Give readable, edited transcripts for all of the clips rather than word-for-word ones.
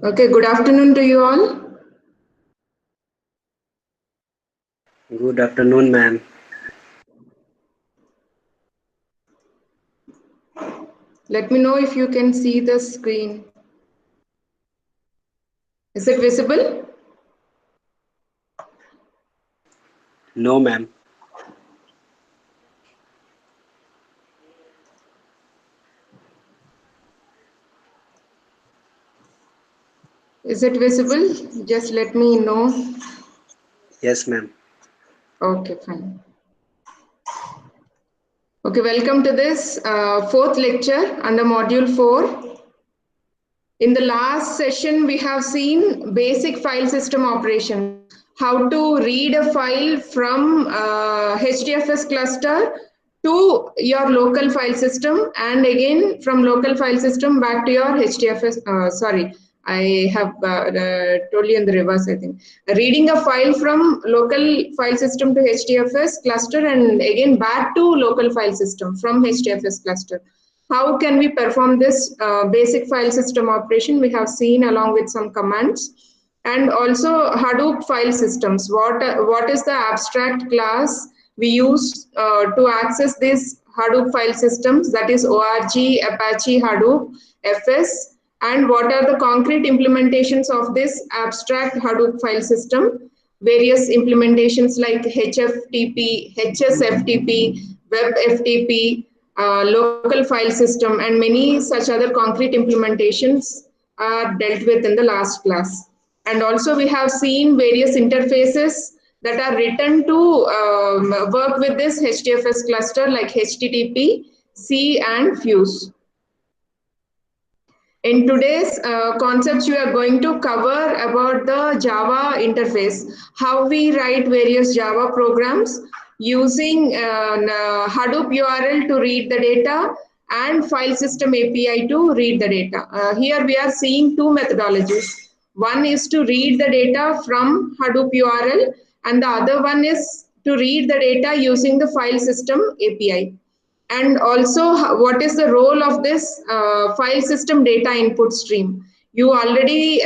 Okay, good afternoon to you all. Good afternoon, ma'am. Let me know if you can see the screen. Is it visible? No, ma'am. Is it visible? Just let me know. Yes, ma'am. Okay, fine. Okay, welcome to this fourth lecture under module 4. In the last session, we have seen basic file system operation, how to read a file from HDFS cluster to your local file system, and again from local file system back to your HDFS. I have told you in the reverse, I think. Reading a file from local file system to HDFS cluster and again back to local file system from HDFS cluster. How can we perform this basic file system operation? We have seen along with some commands. And also Hadoop file systems. What is the abstract class we use to access these Hadoop file systems? That is ORG, Apache Hadoop, FS. And what are the concrete implementations of this abstract Hadoop file system? Various implementations like HFTP, HSFTP, WebFTP, local file system, and many such other concrete implementations are dealt with in the last class. And also we have seen various interfaces that are written to work with this HDFS cluster like HTTP, C, and Fuse. In today's concepts, we are going to cover about the Java interface, how we write various Java programs using Hadoop URL to read the data and file system API to read the data. Here we are seeing two methodologies. One is to read the data from Hadoop URL and the other one is to read the data using the file system API. And also, what is the role of this file system data input stream? You already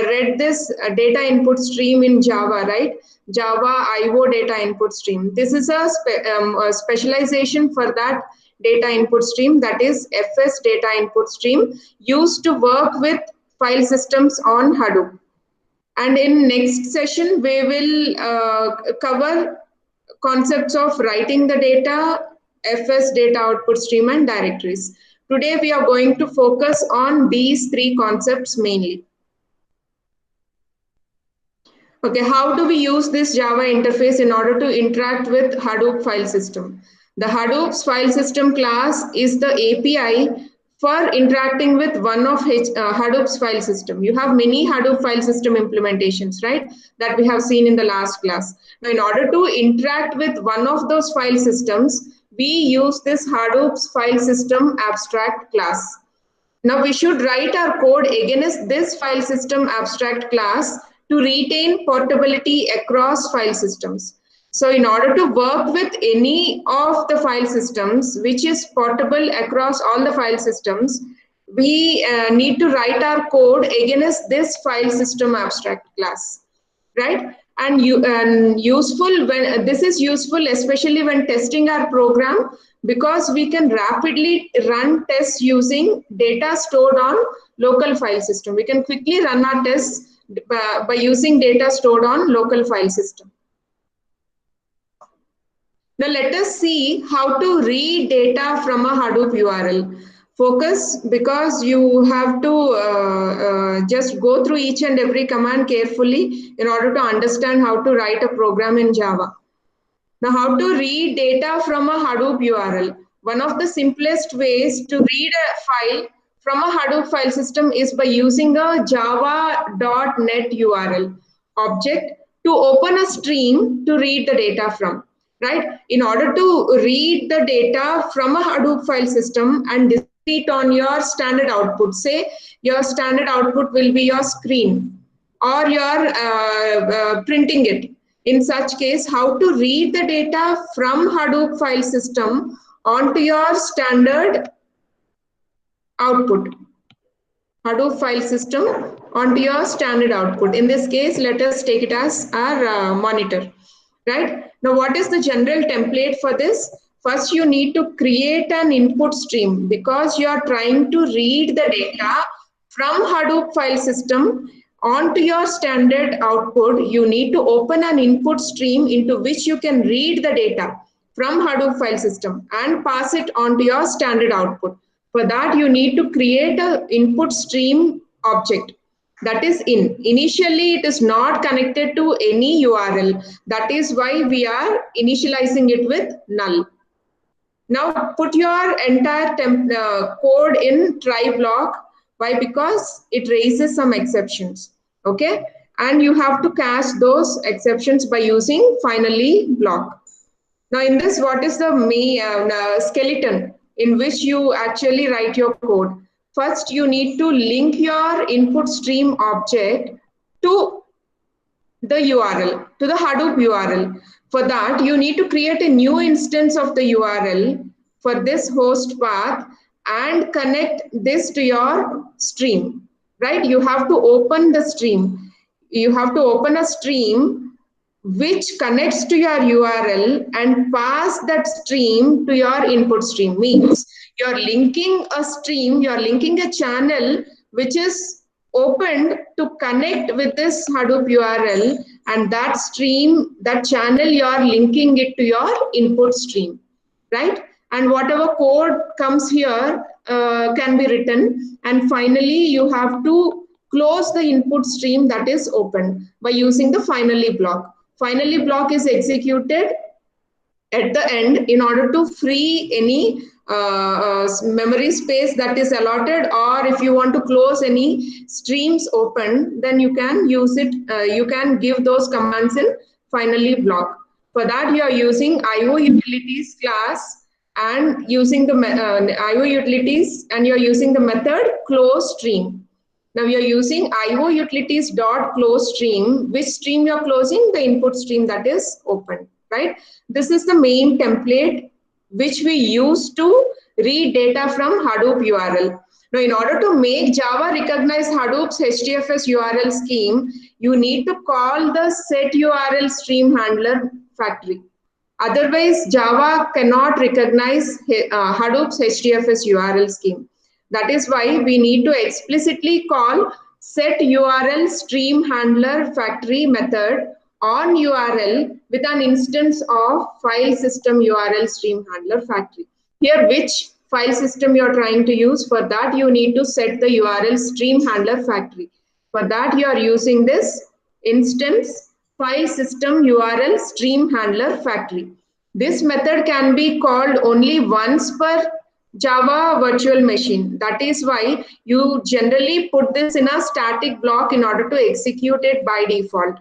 read this data input stream in Java, right? Java IO data input stream. This is a specialization for that data input stream, that is FS data input stream, used to work with file systems on Hadoop. And in next session, we will cover concepts of writing the data, FS data output stream, and directories. Today, we are going to focus on these three concepts mainly. Okay, how do we use this Java interface in order to interact with Hadoop file system? The Hadoop's file system class is the API for interacting with one of Hadoop's file system. You have many Hadoop file system implementations, right? That we have seen in the last class. Now, in order to interact with one of those file systems, we use this Hadoop's file system abstract class. Now we should write our code against this file system abstract class to retain portability across file systems. So in order to work with any of the file systems which is portable across all the file systems, we need to write our code against this file system abstract class, right? And useful when this is useful especially when testing our program, because we can rapidly run tests using data stored on local file system. We can quickly run our tests by using data stored on local file system. Now let us see how to read data from a Hadoop URL. Focus, because you have to just go through each and every command carefully in order to understand how to write a program in Java. Now, how to read data from a Hadoop URL? One of the simplest ways to read a file from a Hadoop file system is by using a java.net URL object to open a stream to read the data from, right? In order to read the data from a Hadoop file system and display it on your standard output, say your standard output will be your screen or you're printing it. In such case, how to read the data from Hadoop file system onto your standard output. Hadoop file system onto your standard output. In this case, let us take it as our monitor, right? Now, what is the general template for this? First, you need to create an input stream because you are trying to read the data from Hadoop file system onto your standard output. You need to open an input stream into which you can read the data from Hadoop file system and pass it onto your standard output. For that, you need to create an input stream object. That is initially it is not connected to any URL. That is why we are initializing it with null. Now put your entire code in try block. Why? Because it raises some exceptions. Okay, and you have to catch those exceptions by using finally block. Now in this, what is the skeleton in which you actually write your code? First, you need to link your input stream object to the URL, to the Hadoop URL. For that, you need to create a new instance of the URL for this host path and connect this to your stream, right? You have to open the stream. You have to open a stream which connects to your URL and pass that stream to your input stream. Means you're linking a stream, you're linking a channel which is opened to connect with this Hadoop URL, and that stream, that channel, you're linking it to your input stream, right? And whatever code comes here can be written. And finally, you have to close the input stream that is open by using the finally block. Finally block is executed at the end in order to free any memory space that is allotted, or if you want to close any streams open, then you can use it, you can give those commands in finally block. For that, you are using IO utilities class and using the IO utilities, and you are using the method close stream. Now we are using IO utilities dot close stream. Which stream you are closing? The input stream that is open, right? This is the main template which we use to read data from Hadoop URL. Now, in order to make Java recognize Hadoop's HDFS URL scheme, you need to call the set URL stream handler factory. Otherwise, Java cannot recognize Hadoop's HDFS URL scheme. That is why we need to explicitly call set URL stream handler factory method on URL with an instance of file system URL stream handler factory. Here, which file system you are trying to use? For that, you need to set the URL stream handler factory. For that, you are using this instance file system URL stream handler factory. This method can be called only once per Java virtual machine. That is why you generally put this in a static block in order to execute it by default.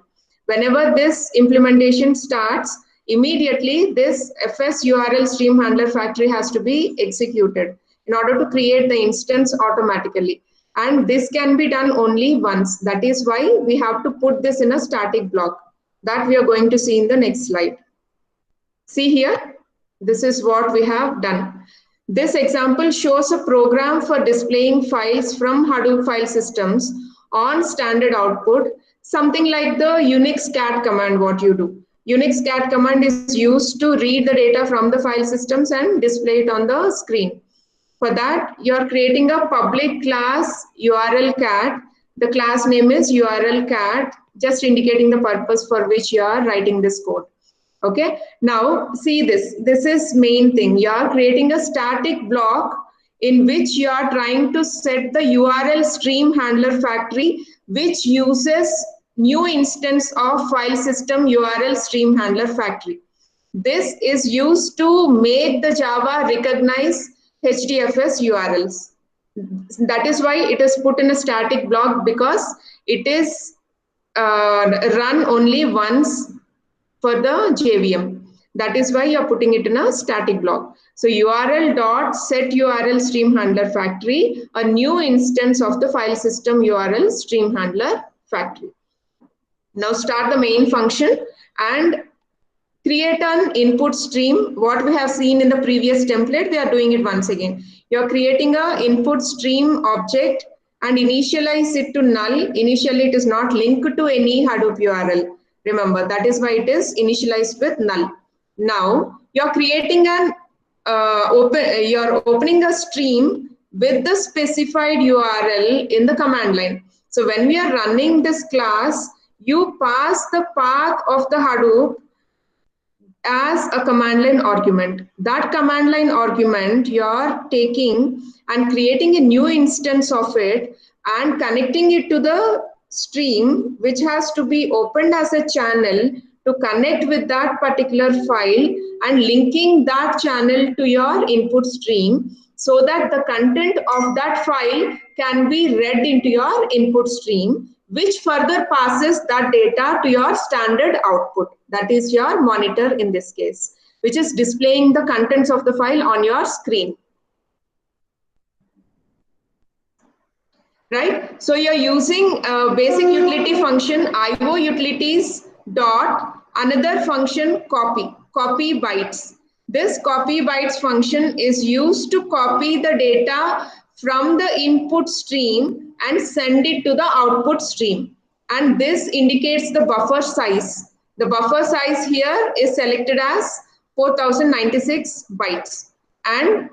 Whenever this implementation starts, immediately this FS URL stream handler factory has to be executed in order to create the instance automatically. And this can be done only once. That is why we have to put this in a static block that we are going to see in the next slide. See here, this is what we have done. This example shows a program for displaying files from Hadoop file systems on standard output, something like the Unix cat command, what you do. Unix cat command is used to read the data from the file systems and display it on the screen. For that, you are creating a public class URL cat. The class name is URL cat, just indicating the purpose for which you are writing this code. Okay, now see this. This is main thing. You are creating a static block in which you are trying to set the URL stream handler factory, which uses new instance of file system URL stream handler factory. This is used to make the Java recognize HDFS URLs. That is why it is put in a static block, because it is run only once for the JVM. That is why you are putting it in a static block. So URL dot set URL stream handler factory, a new instance of the file system URL stream handler factory. Now start the main function and create an input stream. What we have seen in the previous template, we are doing it once again. You are creating an input stream object and initialize it to null. Initially, it is not linked to any Hadoop URL. Remember, that is why it is initialized with null. Now, you're creating an you're opening a stream with the specified URL in the command line. So when we are running this class, you pass the path of the Hadoop as a command line argument. That command line argument you're taking and creating a new instance of it and connecting it to the stream, which has to be opened as a channel to connect with that particular file and linking that channel to your input stream so that the content of that file can be read into your input stream, which further passes that data to your standard output. That is your monitor in this case, which is displaying the contents of the file on your screen. Right? So you're using a basic utility function IO utilities dot another function copy bytes. This copy bytes function is used to copy the data from the input stream and send it to the output stream. And this indicates the buffer size. The buffer size here is selected as 4096 bytes. And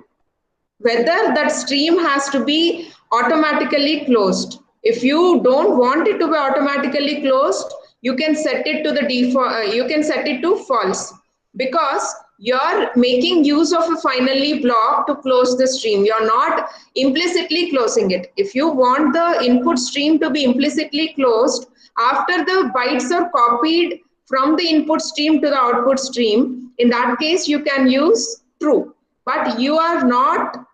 whether that stream has to be automatically closed. If you don't want it to be automatically closed, you can set it to the default, you can set it to false, because you're making use of a finally block to close the stream. You're not implicitly closing it. If you want the input stream to be implicitly closed, after the bytes are copied from the input stream to the output stream, in that case, you can use true. But you are not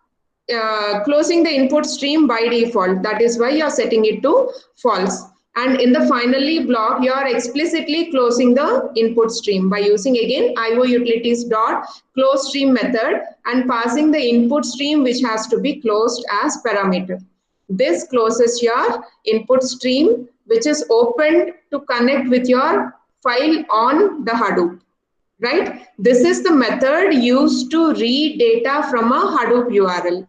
closing the input stream by default. That is why you are setting it to false. And in the finally block, you are explicitly closing the input stream by using again IO utilities dot close stream method and passing the input stream which has to be closed as parameter. This closes your input stream which is opened to connect with your file on the Hadoop. Right? This is the method used to read data from a Hadoop URL.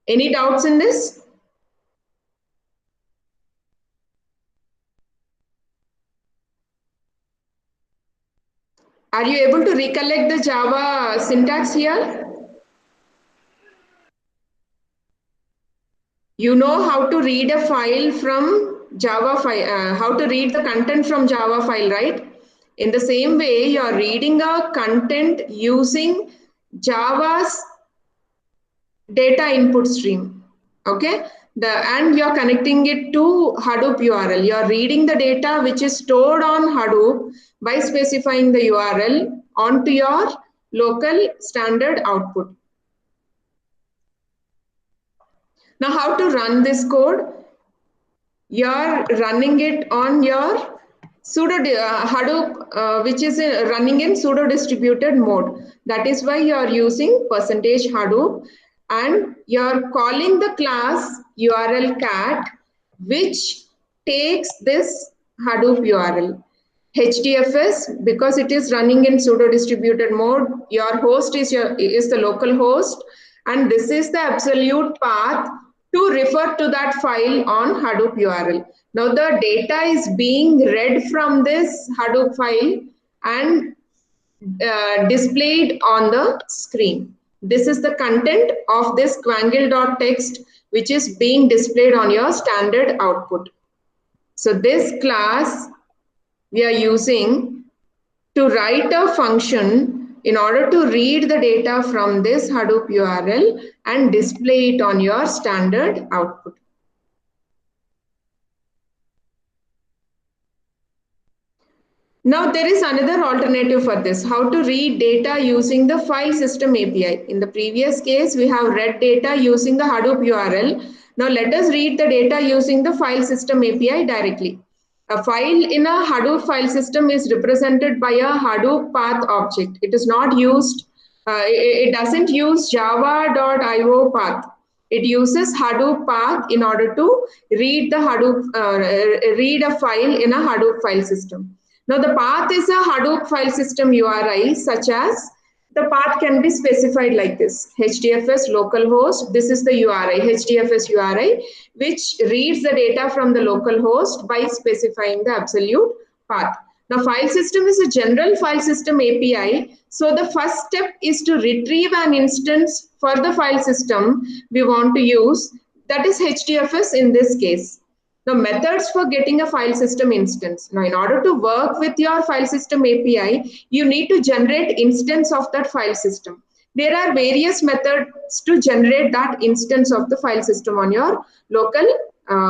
Any doubts in this? Are you able to recollect the Java syntax here? You know how to read a file from Java file, how to read the content from Java file, right? In the same way, you are reading a content using Java's data input stream. Okay, and you're connecting it to Hadoop URL. You're reading the data which is stored on Hadoop by specifying the URL onto your local standard output. Now, how to run this code? You're running it on your Hadoop, which is running in pseudo distributed mode. That is why you're using %Hadoop. And you're calling the class URL cat, which takes this Hadoop URL. HDFS, because it is running in pseudo distributed mode, your host is the local host, and this is the absolute path to refer to that file on Hadoop URL. Now the data is being read from this Hadoop file and displayed on the screen. This is the content of this quangle.txt which is being displayed on your standard output. So this class we are using to write a function in order to read the data from this Hadoop URL and display it on your standard output. Now there is another alternative for this, how to read data using the file system API. In the previous case, we have read data using the Hadoop URL. Now let us read the data using the file system API directly. A file in a Hadoop file system is represented by a Hadoop path object. It is not used, it doesn't use java.io path. It uses Hadoop path in order to read the Hadoop, read a file in a Hadoop file system. Now the path is a Hadoop file system URI such as the path can be specified like this: HDFS localhost. This is the URI, HDFS URI, which reads the data from the localhost by specifying the absolute path. Now, file system is a general file system API. So the first step is to retrieve an instance for the file system we want to use. That is HDFS in this case. The methods for getting a file system instance. Now, in order to work with your file system API, you need to generate instance of that file system. There are various methods to generate that instance of the file system on your local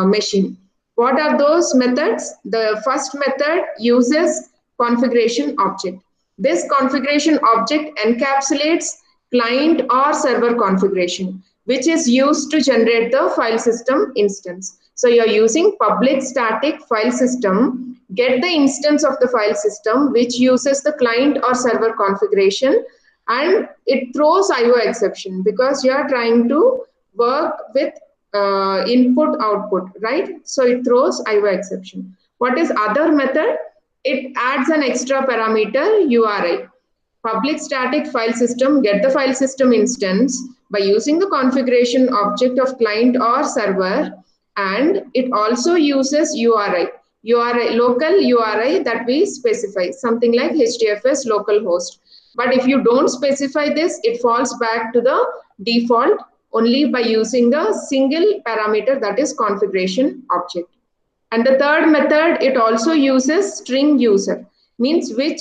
machine. What are those methods? The first method uses configuration object. This configuration object encapsulates client or server configuration, which is used to generate the file system instance. So you're using public static file system, get the instance of the file system, which uses the client or server configuration, and it throws IO exception because you are trying to work with input output, right? So it throws IO exception. What is other method? It adds an extra parameter URI. Public static file system, get the file system instance by using the configuration object of client or server, and it also uses URI, local URI that we specify, something like HDFS localhost. But if you don't specify this, it falls back to the default only by using the single parameter, that is configuration object. And the third method, it also uses string user, means which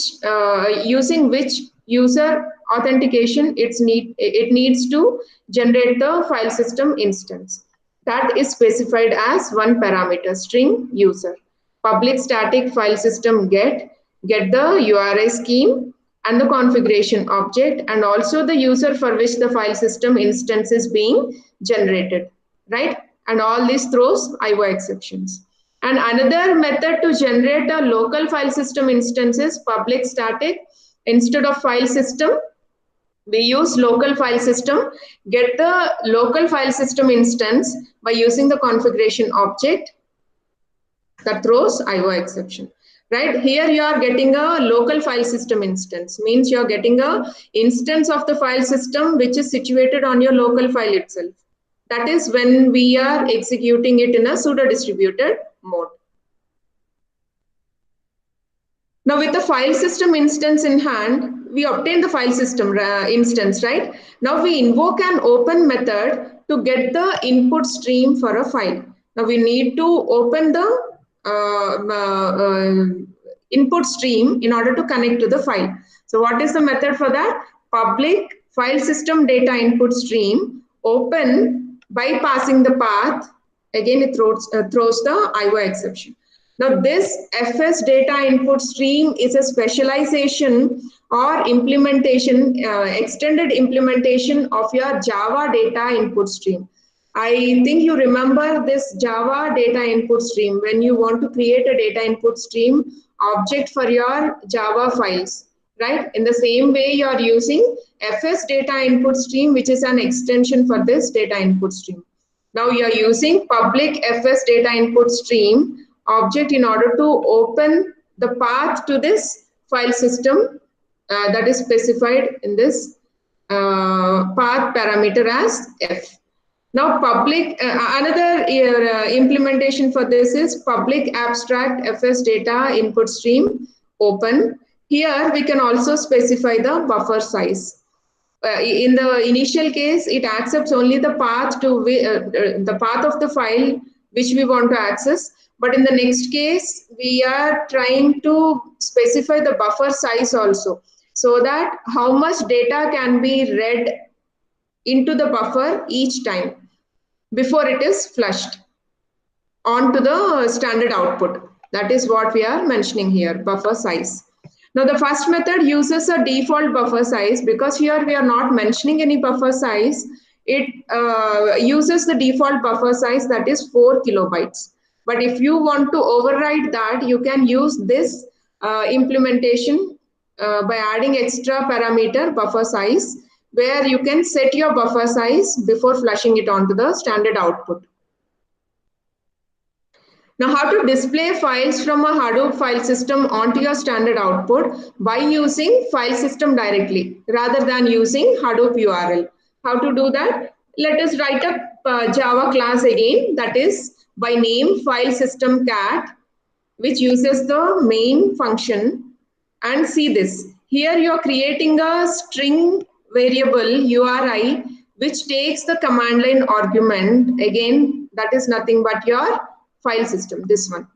using which user authentication it needs to generate the file system instance. That is specified as one parameter, string user. Public static file system get the URI scheme and the configuration object, and also the user for which the file system instance is being generated, right? And all this throws IO exceptions. And another method to generate a local file system instance is public static. Instead of file system, we use local file system, get the local file system instance by using the configuration object, that throws IO exception. Right here, you are getting a local file system instance, means you are getting a instance of the file system which is situated on your local file itself. That is when we are executing it in a pseudo distributed mode. Now, with the file system instance in hand, we obtain the file system instance, right? Now we invoke an open method to get the input stream for a file. Now we need to open the input stream in order to connect to the file. So what is the method for that? Public file system data input stream open by passing the path. Again, it throws the IO exception. Now this FS data input stream is a specialization or implementation, extended implementation of your Java data input stream. I think you remember this Java data input stream when you want to create a data input stream object for your Java files, right? In the same way, you are using FS data input stream, which is an extension for this data input stream. Now you are using public FS data input stream object in order to open the path to this file system that is specified in this path parameter as F. Now public, another implementation for this is public abstract FS data input stream open. Here we can also specify the buffer size. In the initial case, it accepts only the path to the path of the file which we want to access. But in the next case, we are trying to specify the buffer size also, so that how much data can be read into the buffer each time before it is flushed onto the standard output. That is what we are mentioning here, buffer size. Now the first method uses a default buffer size, because here we are not mentioning any buffer size. It uses the default buffer size, that is 4 kilobytes. But if you want to override that, you can use this implementation by adding extra parameter buffer size, where you can set your buffer size before flushing it onto the standard output. Now, how to display files from a Hadoop file system onto your standard output by using file system directly rather than using Hadoop URL. How to do that? Let us write a Java class again, that is by name file system cat, which uses the main function. And see this. Here you are creating a string variable URI which takes the command line argument. Again, that is nothing but your file system, this one,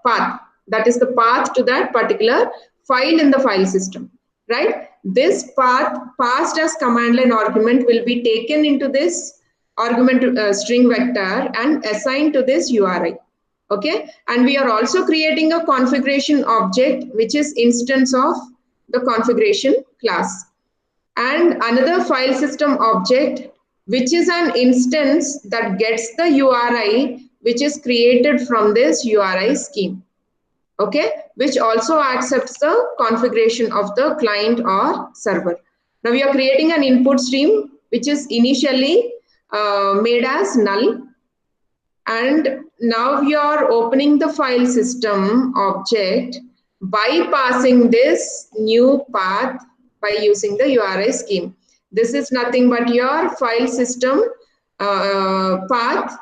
path. That is the path to that particular file in the file system, right? This path passed as command line argument will be taken into this argument string vector and assigned to this URI. Okay, and we are also creating a configuration object which is instance of the configuration class, and another file system object which is an instance that gets the URI which is created from this URI scheme. Okay, which also accepts the configuration of the client or server. Now we are creating an input stream which is initially made as null, and now we are opening the file system object by passing this new path by using the URI scheme. This is nothing but your file system path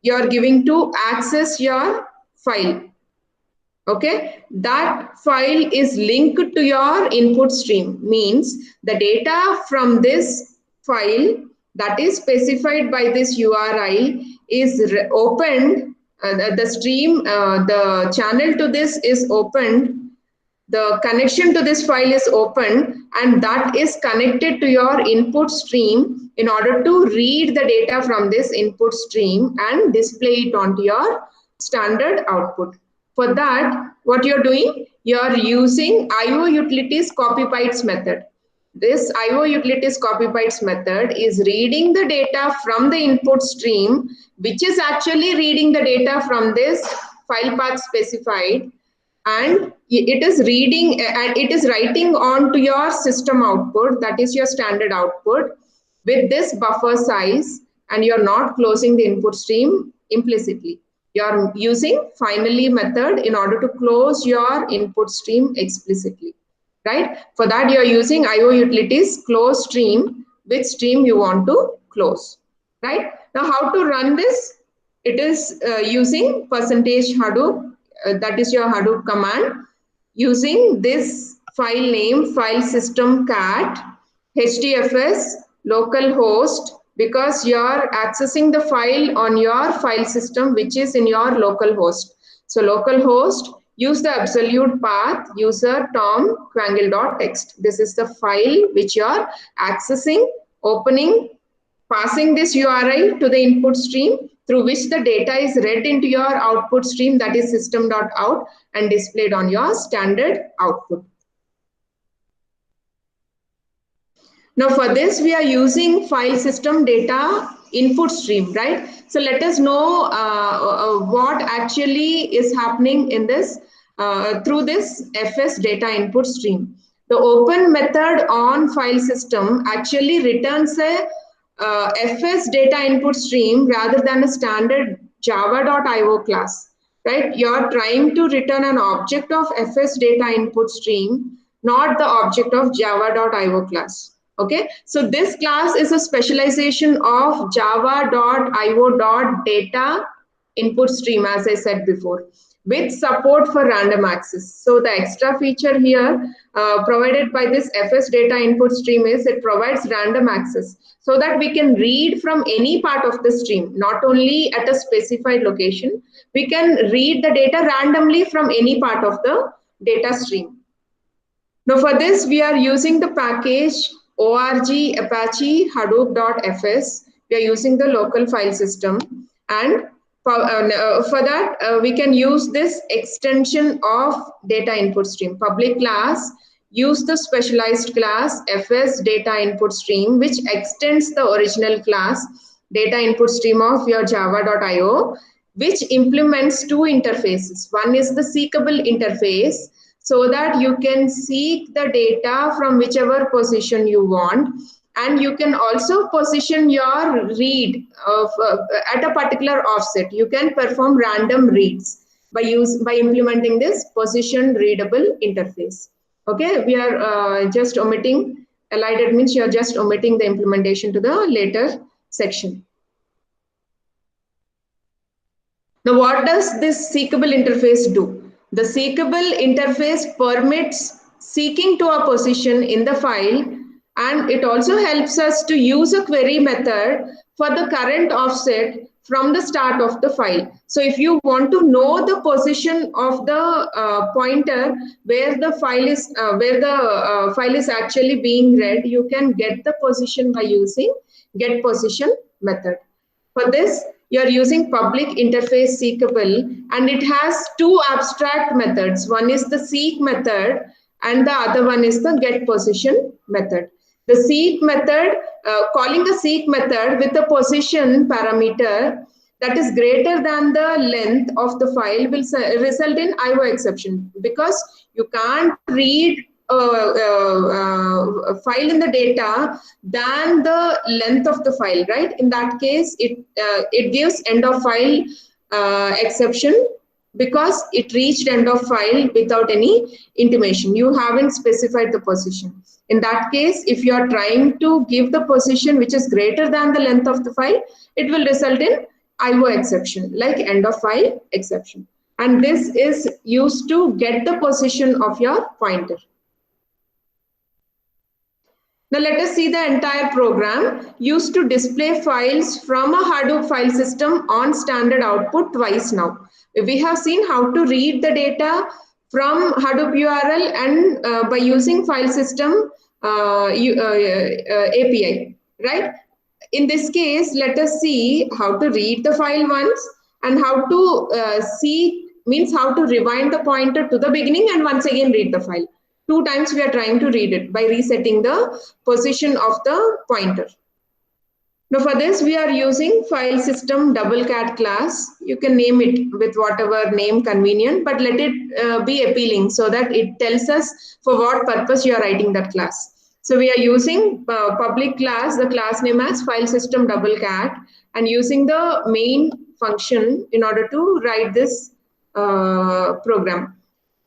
you are giving to access your file. Okay, that file is linked to your input stream, means the data from this file that is specified by this URI is opened, the stream, the channel to this is opened, the connection to this file is open, and that is connected to your input stream in order to read the data from this input stream and display it onto your standard output. For that, what you're doing, you're using IO utilities copy bytes method. This IO utilities copy bytes method is reading the data from the input stream, which is actually reading the data from this file path specified, and it is reading and it is writing on to your system output, that is your standard output, with this buffer size, and you're not closing the input stream implicitly. You're using finally method in order to close your input stream explicitly, right? For that, you're using IO utilities close stream, which stream you want to close, right? Now, how to run this? It is using %Hadoop, that is your Hadoop command, using this file name file system cat HDFS localhost, because you are accessing the file on your file system which is in your localhost. So localhost, use the absolute path user tom quangle.txt. This is the file which you are accessing, opening, passing this URI to the input stream through which the data is read into your output stream, that is system.out, and displayed on your standard output. Now for this, we are using file system data input stream, right? So let us know what actually is happening in this through this FS data input stream. The open method on file system actually returns a FS data input stream rather than a standard java.io class, right? You're trying to return an object of FS data input stream, not the object of java.io class. Okay, so this class is a specialization of java.io.data input stream, as I said before, with support for random access. So the extra feature here provided by this FS data input stream is it provides random access so that we can read from any part of the stream, not only at a specified location. We can read the data randomly from any part of the data stream. Now for this, we are using the package org apache hadoop.fs. We are using the local file system, and for that we can use this extension of data input stream. Public class, use the specialized class FS data input stream, which extends the original class data input stream of your java.io, which implements two interfaces. One is the seekable interface, so that you can seek the data from whichever position you want. And you can also position your read of, at a particular offset. You can perform random reads by implementing this position readable interface. Okay, we are just omitting elided, means you are just omitting the implementation to the later section. Now, what does this seekable interface do? The seekable interface permits seeking to a position in the file, and it also helps us to use a query method for the current offset from the start of the file. So if you want to know the position of the pointer where the file is actually being read, you can get the position by using get position method. For this, you're using public interface seekable, and it has two abstract methods. One is the seek method and the other one is the get position method. The seek method, calling the seek method with a position parameter that is greater than the length of the file will result in IO exception, because you can't read a file in the data than the length of the file, right? In that case, it gives end of file exception, because it reached end of file without any intimation. You haven't specified the position. In that case, if you are trying to give the position which is greater than the length of the file, it will result in IO exception, like end of file exception. And this is used to get the position of your pointer. Now let us see the entire program used to display files from a Hadoop file system on standard output twice now. We have seen how to read the data from Hadoop URL and by using file system API, right? In this case, let us see how to read the file once and how to see, means how to rewind the pointer to the beginning and once again read the file. 2 times we are trying to read it by resetting the position of the pointer. Now for this, we are using file system doublecat class. You can name it with whatever name convenient, but let it be appealing so that it tells us for what purpose you are writing that class. So we are using public class, the class name as file system doublecat, and using the main function in order to write this program.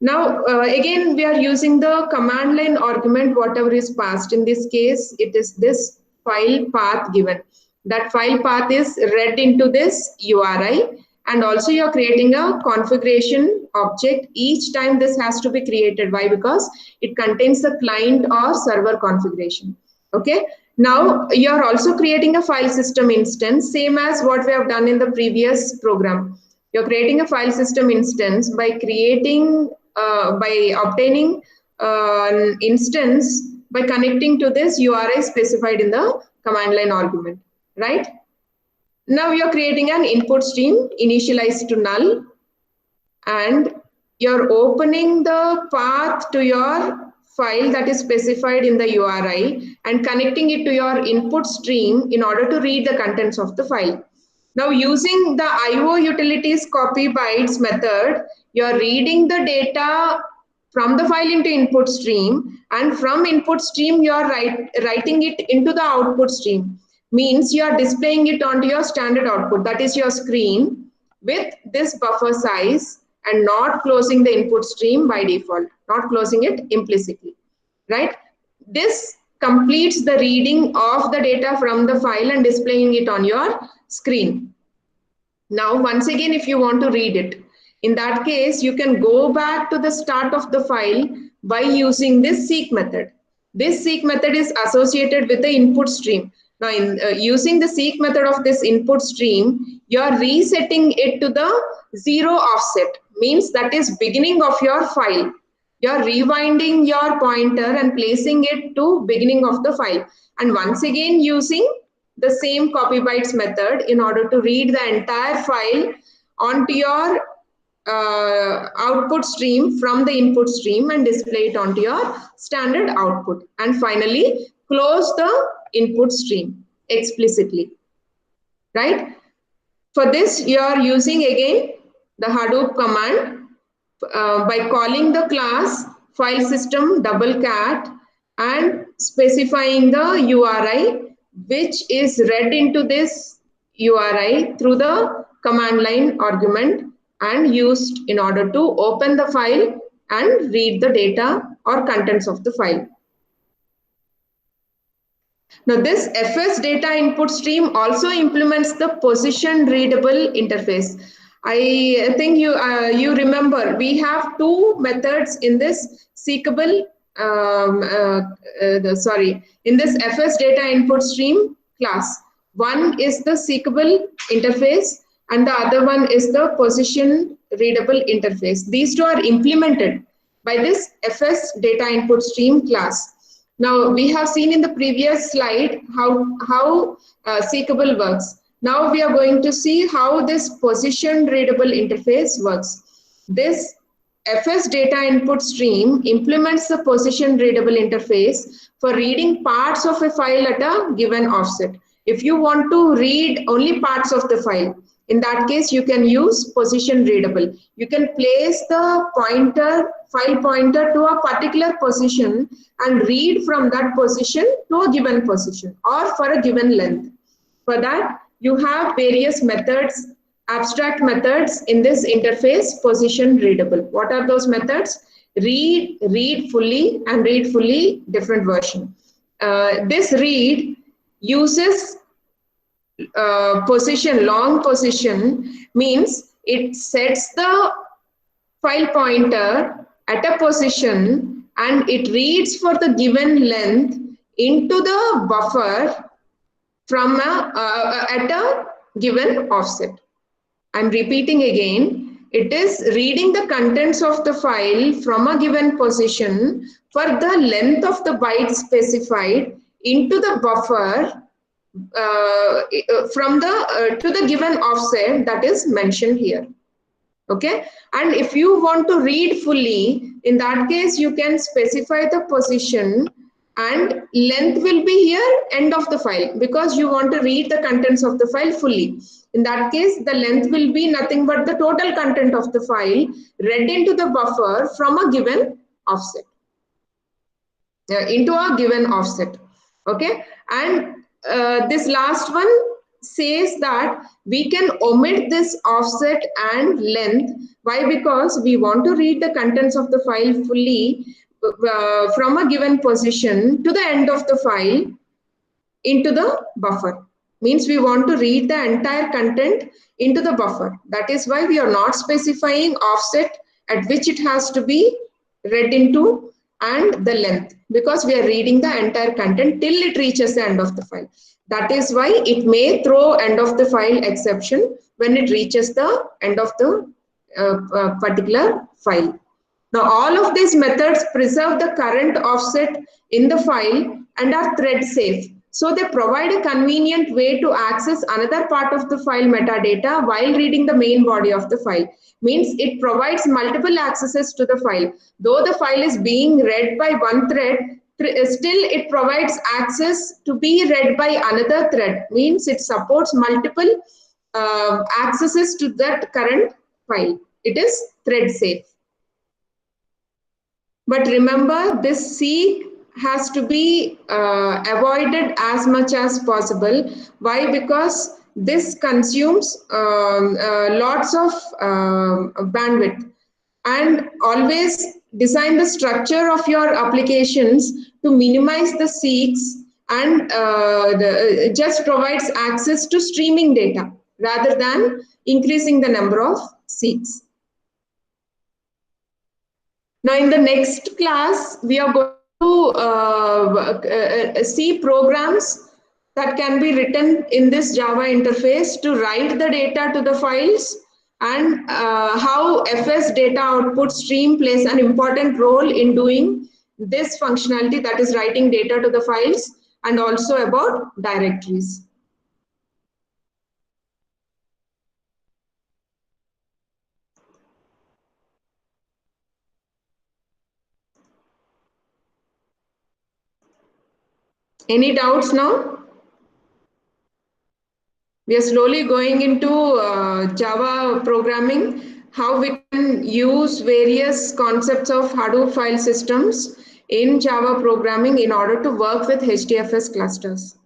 Now, again, we are using the command line argument, whatever is passed. In this case, it is this file path given. That file path is read into this URI, and also you're creating a configuration object. Each time this has to be created. Why? Because it contains the client or server configuration. Okay. Now, you're also creating a file system instance, same as what we have done in the previous program. You're creating a file system instance by creating by obtaining an instance by connecting to this URI specified in the command line argument, right? Now you're creating an input stream initialized to null, and you're opening the path to your file that is specified in the URI and connecting it to your input stream in order to read the contents of the file. Now using the IO utilities copy bytes method, you're reading the data from the file into input stream, and from input stream you're writing it into the output stream. Means you are displaying it onto your standard output, that is your screen, with this buffer size and not closing the input stream by default, not closing it implicitly, right? This completes the reading of the data from the file and displaying it on your screen. Now, once again, if you want to read it, in that case, you can go back to the start of the file by using this seek method. This seek method is associated with the input stream. Now, in using the seek method of this input stream, you are resetting it to the 0 offset, means that is beginning of your file. You are rewinding your pointer and placing it to beginning of the file. And once again, using the same copy bytes method in order to read the entire file onto your output stream from the input stream and display it onto your standard output. And finally, close the input stream explicitly, right? For this, you are using again the Hadoop command by calling the class file system doublecat and specifying the URI, which is read into this URI through the command line argument and used in order to open the file and read the data or contents of the file. Now this FS data input stream also implements the position readable interface. I think you remember we have two methods in this seekable in this FS data input stream class. One is the seekable interface and the other one is the position readable interface. These two are implemented by this FS data input stream class. Now we have seen in the previous slide how seekable works. Now we are going to see how this position readable interface works. This FS data input stream implements the position readable interface for reading parts of a file at a given offset. If you want to read only parts of the file, in that case you can use position readable. You can place the file pointer to a particular position and read from that position to a given position or for a given length. For that, you have various methods, abstract methods in this interface, position readable. What are those methods? Read, read fully, and read fully different version. This read uses position, long position, means it sets the file pointer at a position and it reads for the given length into the buffer from at a given offset. I'm repeating again, it is reading the contents of the file from a given position for the length of the byte specified into the buffer from the to the given offset that is mentioned here. Okay, and if you want to read fully, in that case you can specify the position and length will be here end of the file because you want to read the contents of the file fully. In that case, the length will be nothing but the total content of the file read into the buffer from a given offset, into a given offset. Okay, and this last one says that we can omit this offset and length. Why? Because we want to read the contents of the file fully from a given position to the end of the file into the buffer. Means we want to read the entire content into the buffer. That is why we are not specifying offset at which it has to be read into and the length, because we are reading the entire content till it reaches the end of the file. That is why it may throw end of the file exception when it reaches the end of the particular file. Now all of these methods preserve the current offset in the file and are thread safe. So they provide a convenient way to access another part of the file metadata while reading the main body of the file. Means it provides multiple accesses to the file. Though the file is being read by one thread, still it provides access to be read by another thread. Means it supports multiple accesses to that current file. It is thread safe. But remember, this seek has to be avoided as much as possible. Why? Because this consumes lots of bandwidth. And always design the structure of your applications to minimize the seeks and just provides access to streaming data rather than increasing the number of seeks. Now in the next class, we are going to see programs that can be written in this Java interface to write the data to the files, and how FS data output stream plays an important role in doing this functionality, that is writing data to the files, and also about directories. Any doubts now? We are slowly going into Java programming, how we can use various concepts of Hadoop file systems in Java programming in order to work with HDFS clusters.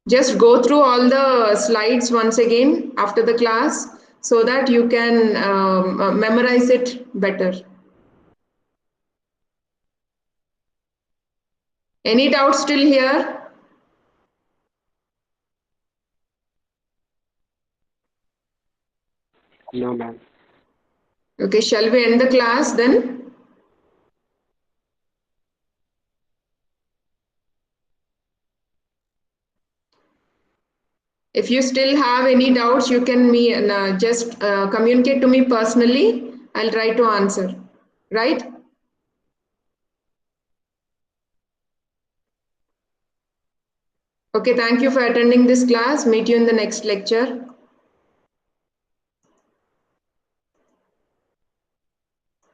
Just go through all the slides once again after the class so that you can memorize it better. Any doubts still here? No, ma'am. Okay, shall we end the class then? If you still have any doubts, you can just communicate to me personally. I'll try to answer. Right? Okay, thank you for attending this class. Meet you in the next lecture.